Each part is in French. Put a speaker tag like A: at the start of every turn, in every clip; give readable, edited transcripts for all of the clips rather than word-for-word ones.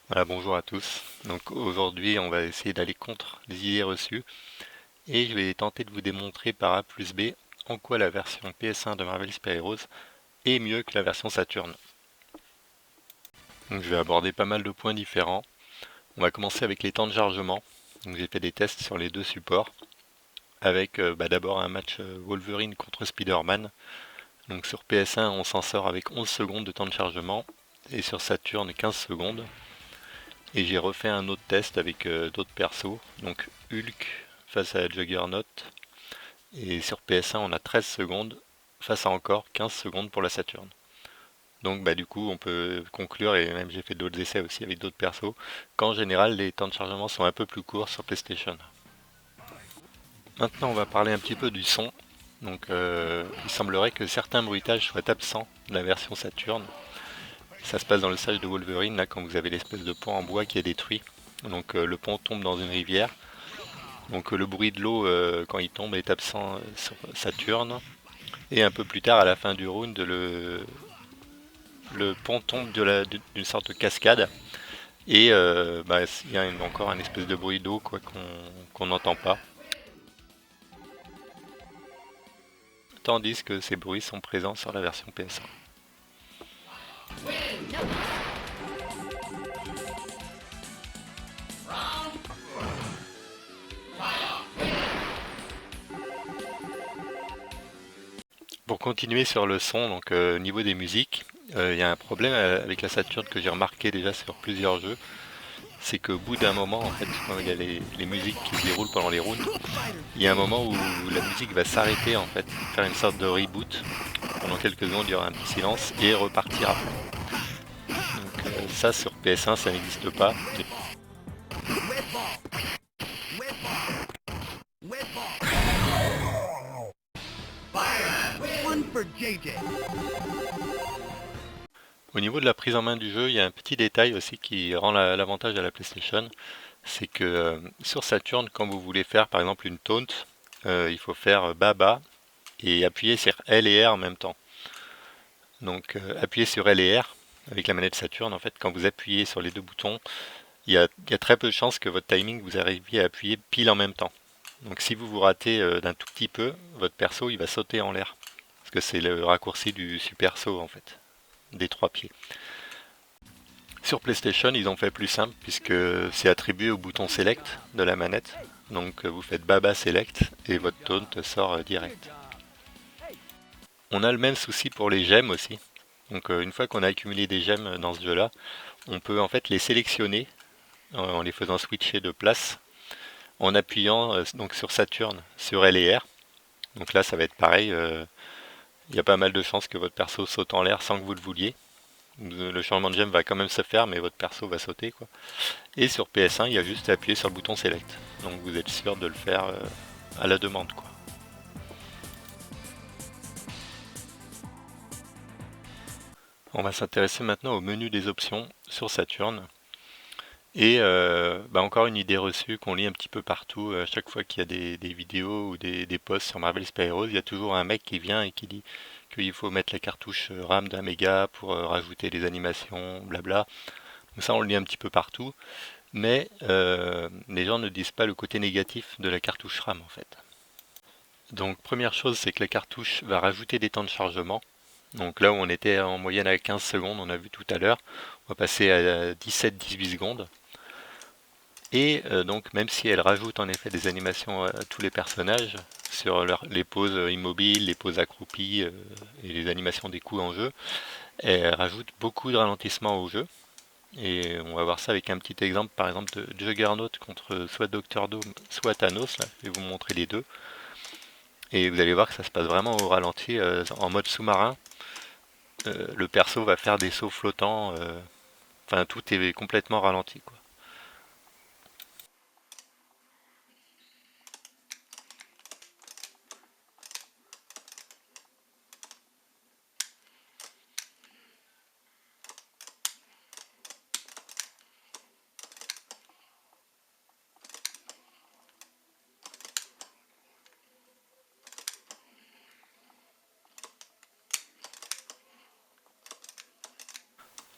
A: Voilà, bonjour à tous. Donc aujourd'hui, on va essayer d'aller contre les idées reçues et je vais tenter de vous démontrer par A plus B en quoi la version PS1 de Marvel Super Heroes est mieux que la version Saturn. Donc je vais aborder pas mal de points différents. On va commencer avec les temps de chargement. Donc j'ai fait des tests sur les deux supports avec d'abord un match Wolverine contre Spider-Man. Donc sur PS1, on s'en sort avec 11 secondes de temps de chargement et sur Saturn 15 secondes. Et j'ai refait un autre test avec d'autres persos, donc Hulk face à Juggernaut, et sur PS1 on a 13 secondes face à encore 15 secondes pour la Saturn. Donc du coup on peut conclure, et même j'ai fait d'autres essais aussi avec d'autres persos, qu'en général les temps de chargement sont un peu plus courts sur PlayStation. Maintenant on va parler un petit peu du son. Donc il semblerait que certains bruitages soient absents de la version Saturn. Ça se passe dans le sage de Wolverine, là quand vous avez l'espèce de pont en bois qui est détruit. Donc le pont tombe dans une rivière. Donc le bruit de l'eau quand il tombe est absent sur Saturne. Et un peu plus tard, à la fin du round, le pont tombe d'une sorte de cascade. Et il y a encore un espèce de bruit d'eau quoi qu'on n'entend pas. Tandis que ces bruits sont présents sur la version PS1. Pour continuer sur le son, donc au niveau des musiques, il y a un problème avec la Saturn que j'ai remarqué déjà sur plusieurs jeux. C'est qu'au bout d'un moment, en fait, quand il y a les musiques qui se déroulent pendant les rounds, il y a un moment où la musique va s'arrêter en fait, faire une sorte de reboot. Pendant quelques secondes, il y aura un petit silence et repartir après. Donc ça sur PS1, ça n'existe pas. Au niveau de la prise en main du jeu, il y a un petit détail aussi qui rend l'avantage à la PlayStation. C'est que sur Saturn, quand vous voulez faire par exemple une taunt, il faut faire bas et appuyer sur L et R en même temps. Donc appuyez sur L et R avec la manette Saturn. En fait, quand vous appuyez sur les deux boutons, il y a très peu de chances que votre timing vous arriviez à appuyer pile en même temps. Donc si vous vous ratez d'un tout petit peu, votre perso il va sauter en l'air. Parce que c'est le raccourci du super saut en fait, des trois pieds. Sur PlayStation, ils ont fait plus simple puisque c'est attribué au bouton Select de la manette. Donc vous faites Baba Select et votre taunt sort direct. On a le même souci pour les gemmes aussi. Donc une fois qu'on a accumulé des gemmes dans ce jeu-là, on peut en fait les sélectionner en les faisant switcher de place en appuyant donc sur Saturn, sur L et R. Donc là, ça va être pareil. Il y a pas mal de chances que votre perso saute en l'air sans que vous le vouliez. Le changement de gemme va quand même se faire, mais votre perso va sauter, quoi. Et sur PS1, il y a juste à appuyer sur le bouton Select. Donc vous êtes sûr de le faire à la demande, quoi. On va s'intéresser maintenant au menu des options sur Saturn. Et encore une idée reçue qu'on lit un petit peu partout, à chaque fois qu'il y a des vidéos ou des posts sur Marvel Super Heroes, il y a toujours un mec qui vient et qui dit qu'il faut mettre la cartouche RAM d'un méga pour rajouter des animations, blabla. Donc ça on le lit un petit peu partout, mais les gens ne disent pas le côté négatif de la cartouche RAM en fait. Donc première chose, c'est que la cartouche va rajouter des temps de chargement. Donc là où on était en moyenne à 15 secondes, on a vu tout à l'heure, on va passer à 17-18 secondes. Et donc même si elle rajoute en effet des animations à tous les personnages, sur les poses immobiles, les poses accroupies et les animations des coups en jeu, elle rajoute beaucoup de ralentissement au jeu. Et on va voir ça avec un petit exemple par exemple de Juggernaut contre soit Doctor Doom, soit Thanos. Là, je vais vous montrer les deux. Et vous allez voir que ça se passe vraiment au ralenti, en mode sous-marin. Le perso va faire des sauts flottants, enfin tout est complètement ralenti, quoi.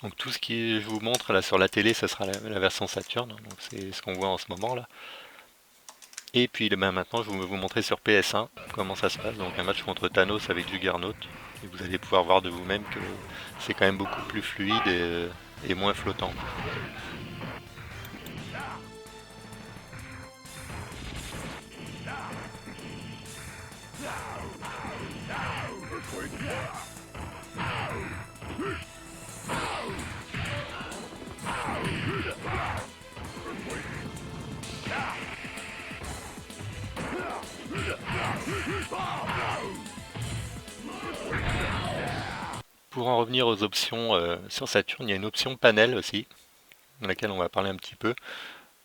A: Donc tout ce que je vous montre là sur la télé, ce sera la version Saturn, donc c'est ce qu'on voit en ce moment là. Et puis maintenant je vais vous montrer sur PS1 comment ça se passe, donc un match contre Thanos avec Juggernaut, et vous allez pouvoir voir de vous-même que c'est quand même beaucoup plus fluide et moins flottant. Pour en revenir aux options sur Saturn, il y a une option panel aussi, dans laquelle on va parler un petit peu.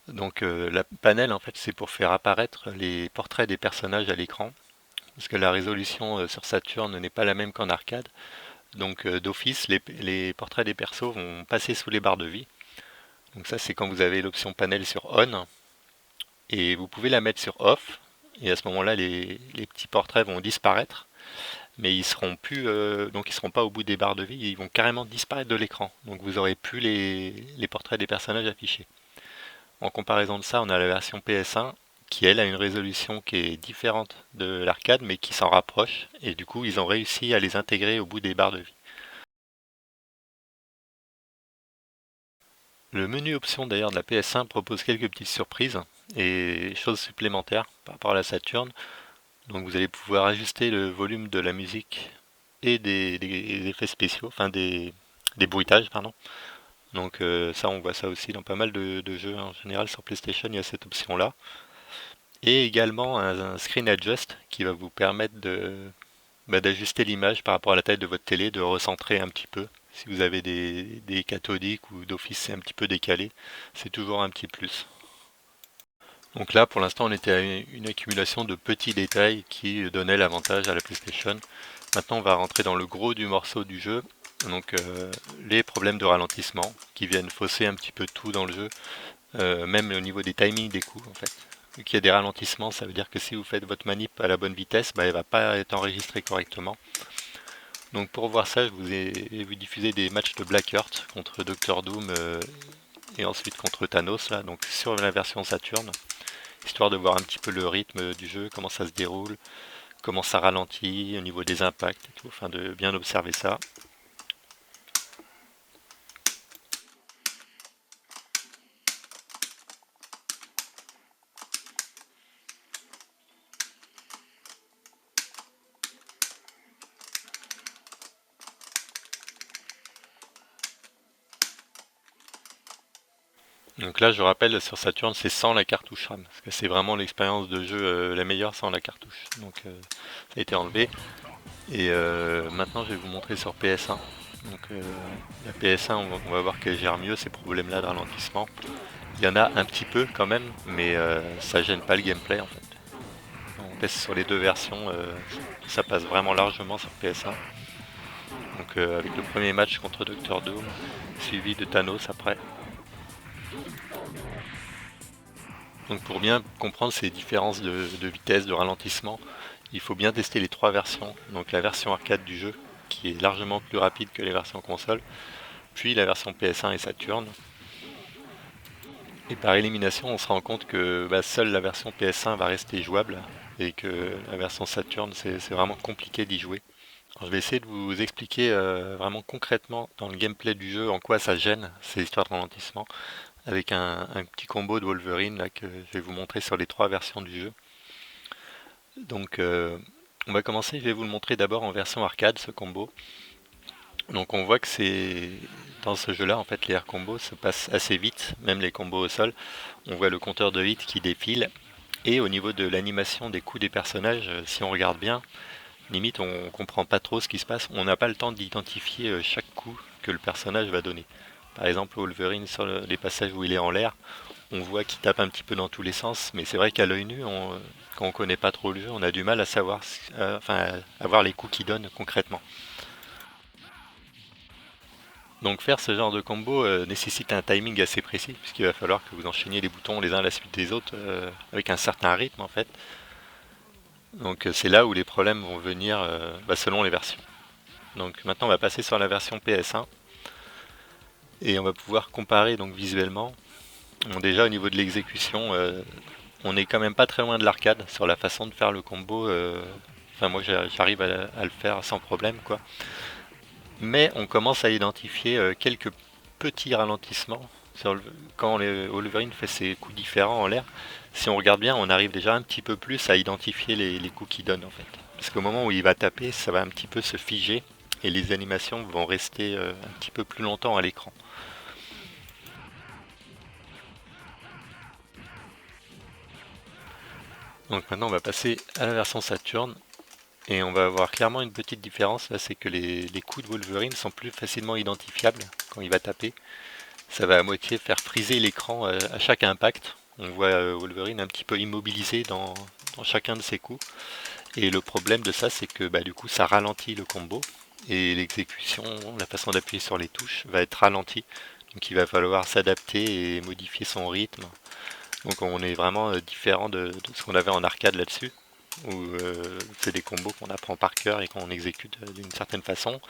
A: Donc la panel en fait c'est pour faire apparaître les portraits des personnages à l'écran, parce que la résolution sur Saturn n'est pas la même qu'en arcade. Donc d'office les portraits des persos vont passer sous les barres de vie. Donc ça c'est quand vous avez l'option panel sur on, et vous pouvez la mettre sur off, et à ce moment là les petits portraits vont disparaître, mais ils seront plus donc ils seront pas au bout des barres de vie, ils vont carrément disparaître de l'écran. Donc vous aurez plus les portraits des personnages affichés. En comparaison de ça, on a la version PS1 qui elle a une résolution qui est différente de l'arcade mais qui s'en rapproche, et du coup ils ont réussi à les intégrer au bout des barres de vie. Le menu option d'ailleurs de la PS1 propose quelques petites surprises et choses supplémentaires par rapport à la Saturn. Donc vous allez pouvoir ajuster le volume de la musique et des effets spéciaux, enfin des bruitages, pardon. Donc ça, on voit ça aussi dans pas mal de jeux en général sur PlayStation, il y a cette option-là. Et également un screen adjust qui va vous permettre d'ajuster l'image par rapport à la taille de votre télé, de recentrer un petit peu. Si vous avez des cathodiques ou d'office c'est un petit peu décalé, c'est toujours un petit plus. Donc là, pour l'instant, on était à une accumulation de petits détails qui donnaient l'avantage à la PlayStation. Maintenant, on va rentrer dans le gros du morceau du jeu. Donc les problèmes de ralentissement qui viennent fausser un petit peu tout dans le jeu, même au niveau des timings des coups en fait. Vu qu'il y a des ralentissements, ça veut dire que si vous faites votre manip à la bonne vitesse, bah, elle va pas être enregistrée correctement. Donc pour voir ça, je vous ai vu diffuser des matchs de Black Earth contre Doctor Doom et ensuite contre Thanos là, donc sur la version Saturn, histoire de voir un petit peu le rythme du jeu, comment ça se déroule, comment ça ralentit au niveau des impacts et tout, afin de bien observer ça. Donc là, je rappelle, sur Saturn, c'est sans la cartouche RAM, parce que c'est vraiment l'expérience de jeu la meilleure sans la cartouche. Donc ça a été enlevé. Et maintenant, je vais vous montrer sur PS1. Donc la PS1, on va voir qu'elle gère mieux ces problèmes-là de ralentissement. Il y en a un petit peu quand même, mais ça gêne pas le gameplay en fait. On teste sur les deux versions, ça passe vraiment largement sur PS1. Donc avec le premier match contre Doctor Doom, suivi de Thanos après. Donc pour bien comprendre ces différences de vitesse, de ralentissement, il faut bien tester les trois versions. Donc la version arcade du jeu, qui est largement plus rapide que les versions console, puis la version PS1 et Saturn. Et par élimination, on se rend compte que seule la version PS1 va rester jouable, et que la version Saturn, c'est vraiment compliqué d'y jouer. Alors, je vais essayer de vous expliquer vraiment concrètement dans le gameplay du jeu en quoi ça gêne ces histoires de ralentissement, avec un petit combo de Wolverine là, que je vais vous montrer sur les trois versions du jeu. Donc on va commencer, je vais vous le montrer d'abord en version arcade ce combo. Donc on voit que c'est dans ce jeu là en fait les air combos se passent assez vite, même les combos au sol. On voit le compteur de hits qui défile, et au niveau de l'animation des coups des personnages, si on regarde bien, limite on comprend pas trop ce qui se passe, on n'a pas le temps d'identifier chaque coup que le personnage va donner. Par exemple Wolverine sur les passages où il est en l'air, on voit qu'il tape un petit peu dans tous les sens, mais c'est vrai qu'à l'œil nu, quand on connaît pas trop le jeu, on a du mal à savoir, à voir les coups qu'il donne concrètement. Donc faire ce genre de combo nécessite un timing assez précis, puisqu'il va falloir que vous enchaîniez les boutons les uns à la suite des autres avec un certain rythme en fait. Donc c'est là où les problèmes vont venir selon les versions. Donc maintenant on va passer sur la version PS1. Et on va pouvoir comparer donc visuellement. Bon, déjà au niveau de l'exécution, on est quand même pas très loin de l'arcade sur la façon de faire le combo. Enfin moi j'arrive à le faire sans problème quoi. Mais on commence à identifier quelques petits ralentissements quand Wolverine fait ses coups différents en l'air. Si on regarde bien, on arrive déjà un petit peu plus à identifier les coups qu'il donne en fait. Parce qu'au moment où il va taper, ça va un petit peu se figer et les animations vont rester un petit peu plus longtemps à l'écran. Donc maintenant on va passer à la version Saturn et on va avoir clairement une petite différence là, c'est que les coups de Wolverine sont plus facilement identifiables quand il va taper. Ça va à moitié faire friser l'écran à chaque impact. On voit Wolverine un petit peu immobilisé dans chacun de ses coups. Et le problème de ça, c'est que bah, du coup, ça ralentit le combo. Et l'exécution, la façon d'appuyer sur les touches va être ralentie. Donc il va falloir s'adapter et modifier son rythme. Donc on est vraiment différent de ce qu'on avait en arcade là-dessus. Où c'est des combos qu'on apprend par cœur et qu'on exécute d'une certaine façon.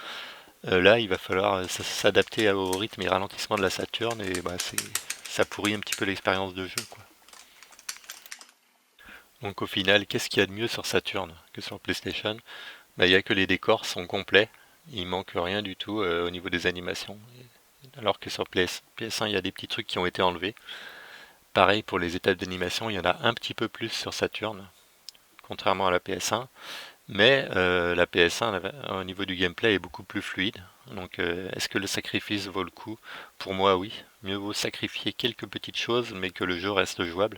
A: Là, il va falloir s'adapter au rythme et ralentissement de la Saturn et bah, ça pourrit un petit peu l'expérience de jeu, quoi. Donc au final, qu'est-ce qu'il y a de mieux sur Saturn que sur PlayStation? Bah, il y a que les décors sont complets, il manque rien du tout au niveau des animations. Alors que sur PS1, il y a des petits trucs qui ont été enlevés. Pareil pour les étapes d'animation, il y en a un petit peu plus sur Saturn, contrairement à la PS1. Mais la PS1, au niveau du gameplay, est beaucoup plus fluide. Donc, est-ce que le sacrifice vaut le coup? Pour moi, oui. Mieux vaut sacrifier quelques petites choses, mais que le jeu reste jouable,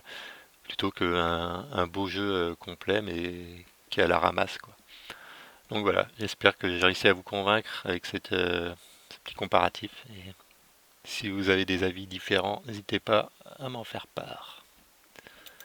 A: plutôt qu'un beau jeu complet, mais qui est à la ramasse, quoi. Donc voilà, j'espère que j'ai réussi à vous convaincre avec ce petit comparatif. Et si vous avez des avis différents, n'hésitez pas à m'en faire part.